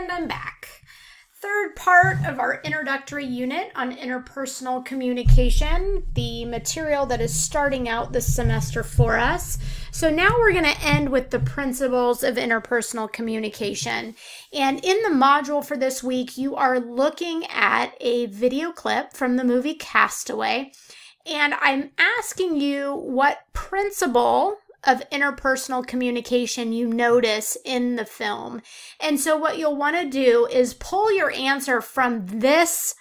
And I'm back. Third part of our introductory unit on interpersonal communication, the material that is starting out this semester for us. So now we're going to end with the principles of interpersonal communication. And in the module for this week, you are looking at a video clip from the movie Castaway. And I'm asking you what principle of interpersonal communication you notice in the film. And so what you'll want to do is pull your answer from this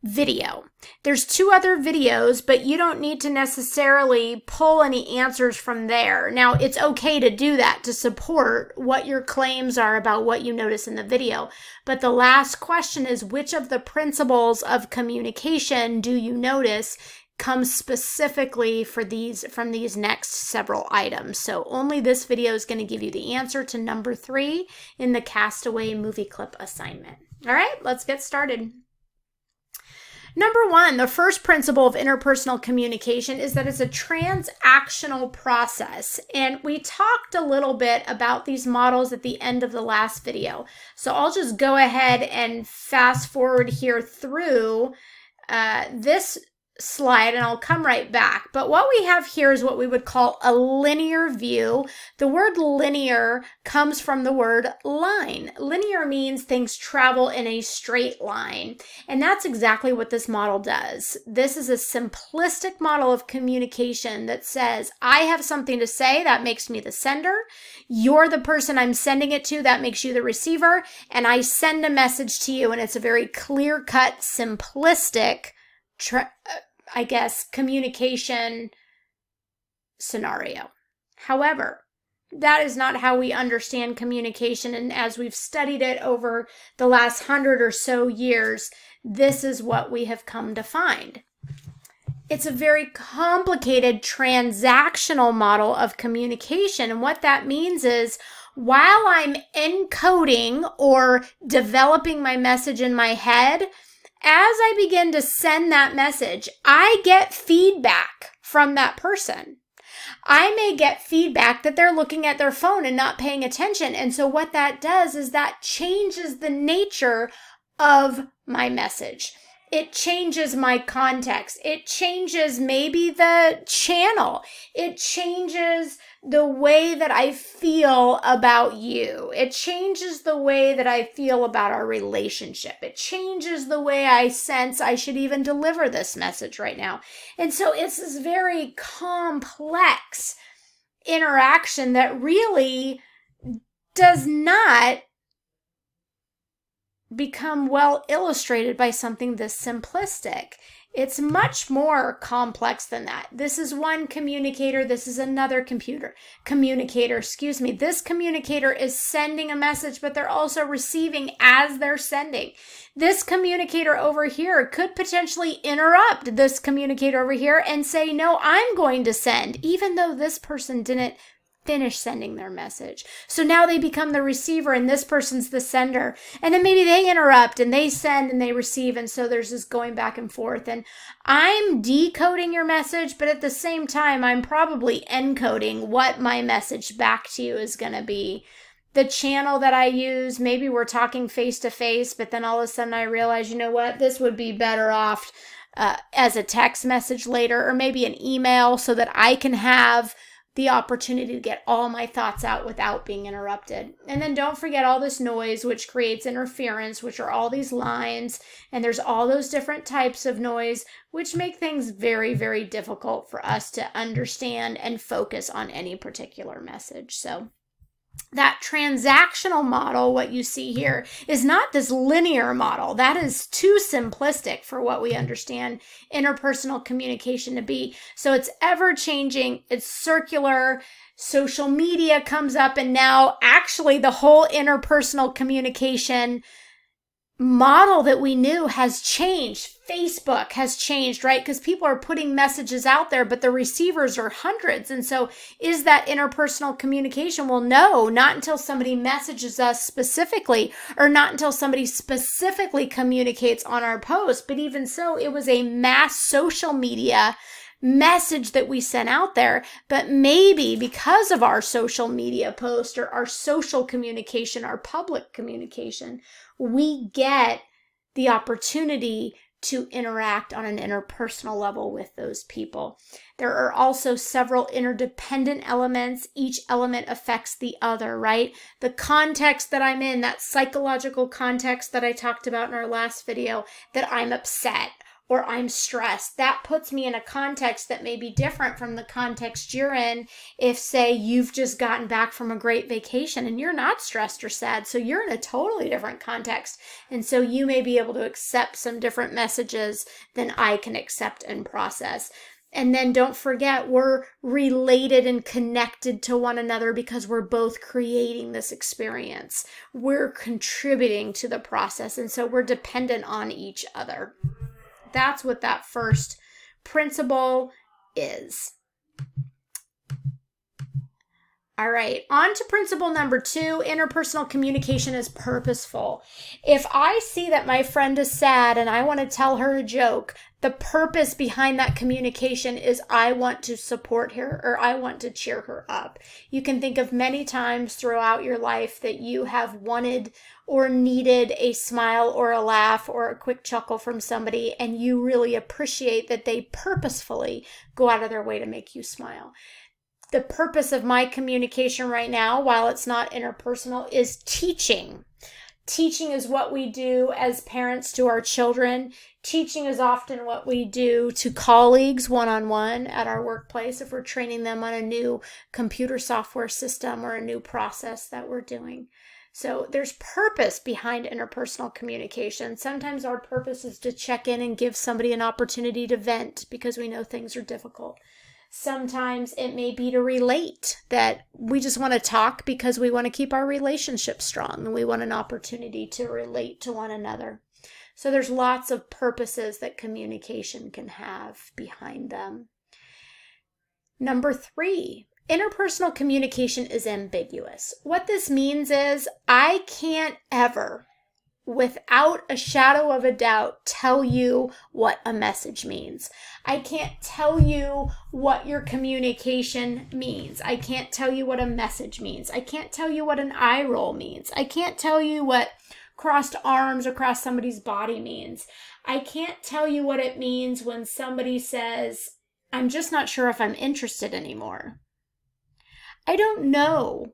video. There's 2 other videos, but you don't need to necessarily pull any answers from there. Now, it's okay to do that to support what your claims are about what you notice in the video. But the last question is, which of the principles of communication do you notice comes specifically from these next several items. So only this video is going to give you the answer to number 3 in the Castaway movie clip assignment. All right, let's get started. Number 1, the first principle of interpersonal communication is that it's a transactional process. And we talked a little bit about these models at the end of the last video. So I'll just go ahead and fast forward here through this slide and I'll come right back. But what we have here is what we would call a linear view. The word linear comes from the word line. Linear means things travel in a straight line. And that's exactly what this model does. This is a simplistic model of communication that says, I have something to say, that makes me the sender. You're the person I'm sending it to, that makes you the receiver. And I send a message to you. And it's a very clear-cut, simplistic communication scenario. However, that is not how we understand communication. And as we've studied it over the last 100 or so years, this is what we have come to find. It's a very complicated transactional model of communication. And what that means is, while I'm encoding or developing my message in my head, as I begin to send that message, I get feedback from that person. I may get feedback that they're looking at their phone and not paying attention. And so what that does is that changes the nature of my message. It changes my context. It changes maybe the channel. It changes the way that I feel about you. It changes the way that I feel about our relationship. It changes the way I sense I should even deliver this message right now. And so it's this very complex interaction that really does not become well illustrated by something this simplistic. It's much more complex than that. This is one communicator. This is another communicator. This communicator is sending a message, but they're also receiving as they're sending. This communicator over here could potentially interrupt this communicator over here and say, no, I'm going to send, even though this person didn't finish sending their message. So now they become the receiver and this person's the sender. And then maybe they interrupt and they send and they receive. And so there's this going back and forth. And I'm decoding your message, but at the same time, I'm probably encoding what my message back to you is going to be. The channel that I use, maybe we're talking face to face, but then all of a sudden I realize, you know what, this would be better off as a text message later, or maybe an email so that I can have the opportunity to get all my thoughts out without being interrupted. And then don't forget all this noise, which creates interference, which are all these lines. And there's all those different types of noise, which make things very, very difficult for us to understand and focus on any particular message. So that transactional model, what you see here, is not this linear model. That is too simplistic for what we understand interpersonal communication to be. So it's ever changing, it's circular. Social media comes up, and now actually the whole interpersonal communication model that we knew has changed. Facebook has changed, right? Because people are putting messages out there, but the receivers are hundreds. And so is that interpersonal communication? Well, no, not until somebody messages us specifically, or not until somebody specifically communicates on our post. But even so, it was a mass social media message that we sent out there, but maybe because of our social media post or our social communication, our public communication, we get the opportunity to interact on an interpersonal level with those people. There are also several interdependent elements. Each element affects the other, right? The context that I'm in, that psychological context that I talked about in our last video, that I'm upset or I'm stressed, that puts me in a context that may be different from the context you're in if, say, you've just gotten back from a great vacation and you're not stressed or sad. So you're in a totally different context. And so you may be able to accept some different messages than I can accept and process. And then don't forget, we're related and connected to one another because we're both creating this experience. We're contributing to the process. And so we're dependent on each other. That's what that first principle is. All right, on to principle number 2, interpersonal communication is purposeful. If I see that my friend is sad and I want to tell her a joke, the purpose behind that communication is I want to support her or I want to cheer her up. You can think of many times throughout your life that you have wanted or needed a smile or a laugh or a quick chuckle from somebody, and you really appreciate that they purposefully go out of their way to make you smile. The purpose of my communication right now, while it's not interpersonal, is teaching. Teaching is what we do as parents to our children. Teaching is often what we do to colleagues one-on-one at our workplace if we're training them on a new computer software system or a new process that we're doing. So there's purpose behind interpersonal communication. Sometimes our purpose is to check in and give somebody an opportunity to vent because we know things are difficult. Sometimes it may be to relate, that we just want to talk because we want to keep our relationship strong and we want an opportunity to relate to one another. So there's lots of purposes that communication can have behind them. Number 3, interpersonal communication is ambiguous. What this means is I can't ever, without a shadow of a doubt, tell you what a message means. I can't tell you what your communication means. I can't tell you what a message means. I can't tell you what an eye roll means. I can't tell you what crossed arms across somebody's body means. I can't tell you what it means when somebody says, I'm just not sure if I'm interested anymore. I don't know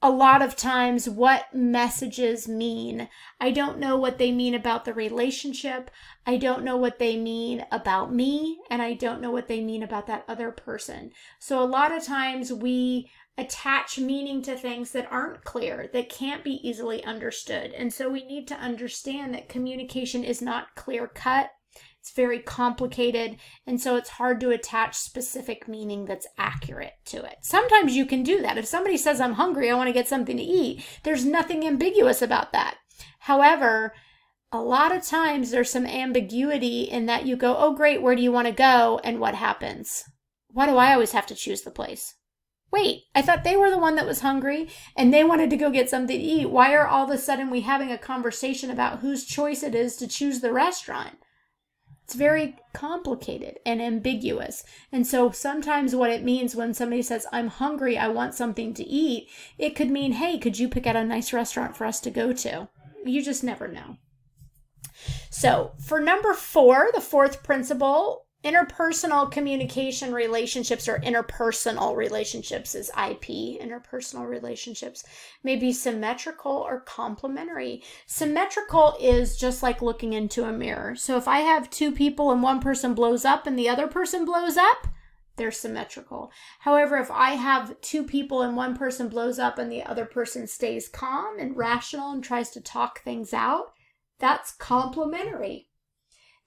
a lot of times what messages mean. I don't know what they mean about the relationship. I don't know what they mean about me, and I don't know what they mean about that other person. So a lot of times we attach meaning to things that aren't clear, that can't be easily understood. And so we need to understand that communication is not clear cut. It's very complicated, and so it's hard to attach specific meaning that's accurate to it. Sometimes you can do that. If somebody says, I'm hungry, I want to get something to eat, there's nothing ambiguous about that. However, a lot of times there's some ambiguity in that you go, oh great, where do you want to go? And what happens? Why do I always have to choose the place? Wait, I thought they were the one that was hungry and they wanted to go get something to eat. Why are all of a sudden we having a conversation about whose choice it is to choose the restaurant? It's very complicated and ambiguous. And so sometimes what it means when somebody says, I'm hungry, I want something to eat, it could mean, hey, could you pick out a nice restaurant for us to go to? You just never know. So for number 4, the 4th principle, interpersonal communication relationships or interpersonal relationships is IP. Interpersonal relationships may be symmetrical or complementary. Symmetrical is just like looking into a mirror. So if I have 2 people and one person blows up and the other person blows up, they're symmetrical. However, if I have 2 people and one person blows up and the other person stays calm and rational and tries to talk things out, that's complementary.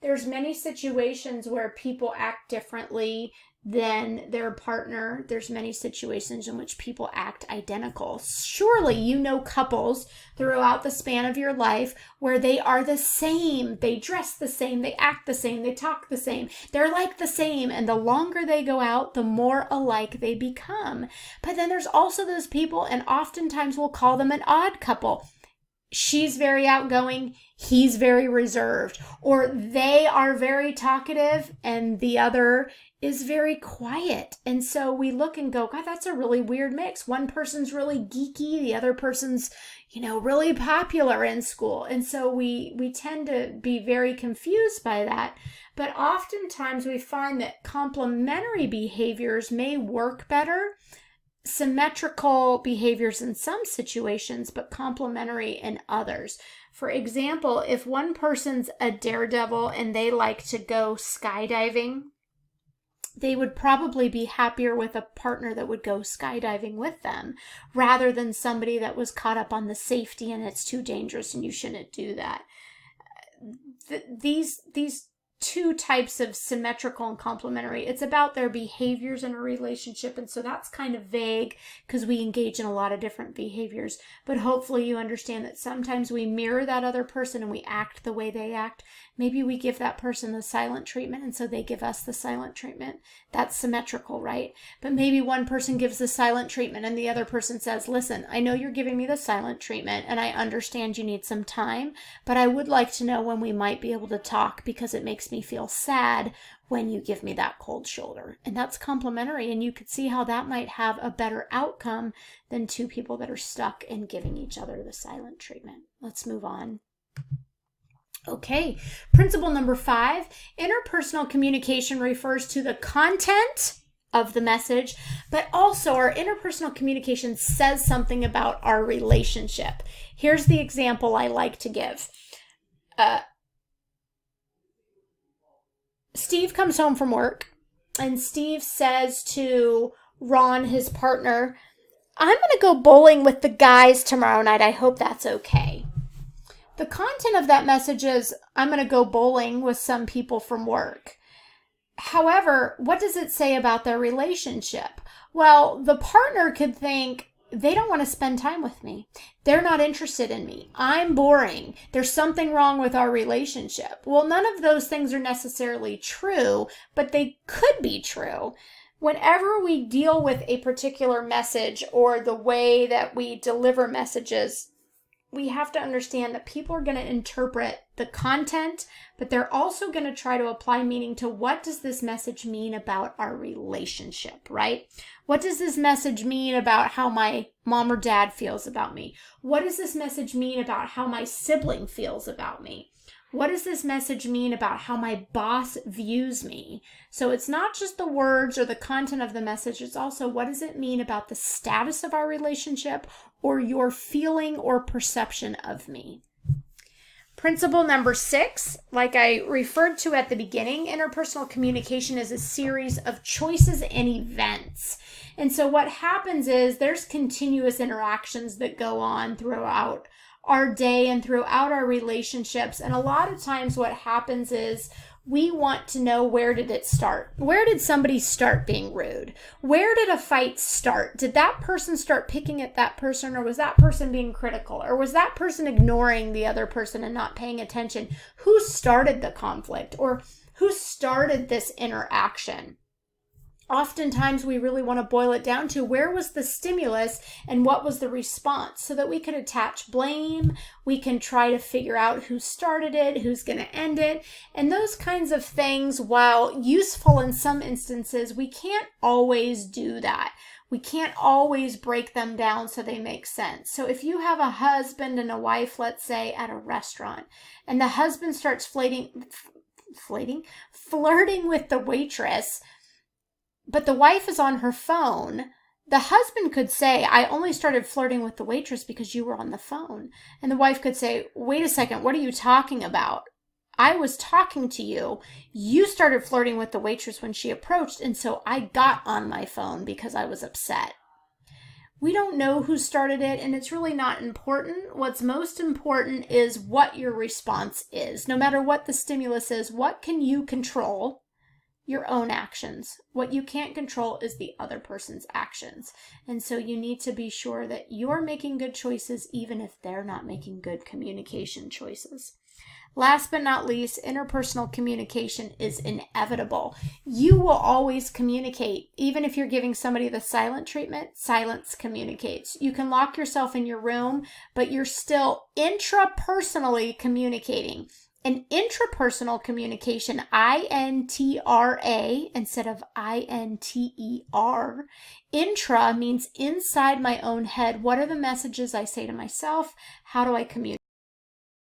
There's many situations where people act differently than their partner. There's many situations in which people act identical. Surely you know couples throughout the span of your life where they are the same. They dress the same. They act the same. They talk the same. They're like the same. And the longer they go out, the more alike they become. But then there's also those people, and oftentimes we'll call them an odd couple. she's very outgoing, he's very reserved, or they are very talkative and the other is very quiet. And so we look and go, God, that's a really weird mix. One person's really geeky, the other person's, really popular in school. And so we tend to be very confused by that. But oftentimes we find that complementary behaviors may work better, symmetrical behaviors in some situations, but complementary in others. For example, if one person's a daredevil and they like to go skydiving, they would probably be happier with a partner that would go skydiving with them rather than somebody that was caught up on the safety and it's too dangerous and you shouldn't do that. These two types of symmetrical and complementary, it's about their behaviors in a relationship. And so that's kind of vague because we engage in a lot of different behaviors. But hopefully you understand that sometimes we mirror that other person and we act the way they act. Maybe we give that person the silent treatment and so they give us the silent treatment. That's symmetrical, right? But maybe one person gives the silent treatment and the other person says, listen, I know you're giving me the silent treatment and I understand you need some time, but I would like to know when we might be able to talk because it makes me feel sad when you give me that cold shoulder. And that's complementary, and you could see how that might have a better outcome than two people that are stuck in giving each other the silent treatment. Let's move on. Okay, principle number 5, interpersonal communication refers to the content of the message, but also our interpersonal communication says something about our relationship. Here's the example I like to give. Steve comes home from work and Steve says to Ron, his partner, I'm going to go bowling with the guys tomorrow night. I hope that's okay. The content of that message is, I'm going to go bowling with some people from work. However, what does it say about their relationship? Well, the partner could think, they don't want to spend time with me. They're not interested in me. I'm boring. There's something wrong with our relationship. Well, none of those things are necessarily true, but they could be true. Whenever we deal with a particular message or the way that we deliver messages, we have to understand that people are going to interpret the content, but they're also going to try to apply meaning to what does this message mean about our relationship, right? What does this message mean about how my mom or dad feels about me? What does this message mean about how my sibling feels about me? What does this message mean about how my boss views me? So it's not just the words or the content of the message, it's also what does it mean about the status of our relationship or your feeling or perception of me. Principle number 6, like I referred to at the beginning, interpersonal communication is a series of choices and events. And so what happens is there's continuous interactions that go on throughout our day and throughout our relationships. And a lot of times what happens is we want to know, where did it start? Where did somebody start being rude? Where did a fight start? Did that person start picking at that person, or was that person being critical? Or was that person ignoring the other person and not paying attention? Who started the conflict, or who started this interaction? Oftentimes we really want to boil it down to where was the stimulus and what was the response, so that we can attach blame, we can try to figure out who started it, who's going to end it, and those kinds of things, while useful in some instances, we can't always do that. We can't always break them down so they make sense. So if you have a husband and a wife, let's say at a restaurant, and the husband starts flirting with the waitress, but the wife is on her phone, the husband could say, I only started flirting with the waitress because you were on the phone. And the wife could say, wait a second, what are you talking about? I was talking to you. You started flirting with the waitress when she approached, and so I got on my phone because I was upset. We don't know who started it, and it's really not important. What's most important is what your response is. No matter what the stimulus is, what can you control? Your own actions. What you can't control is the other person's actions. And so you need to be sure that you're making good choices even if they're not making good communication choices. Last but not least, interpersonal communication is inevitable. You will always communicate. Even if you're giving somebody the silent treatment, silence communicates. You can lock yourself in your room, but you're still intrapersonally communicating. And intrapersonal communication, I-N-T-R-A instead of I-N-T-E-R. Intra means inside my own head. What are the messages I say to myself? How do I communicate?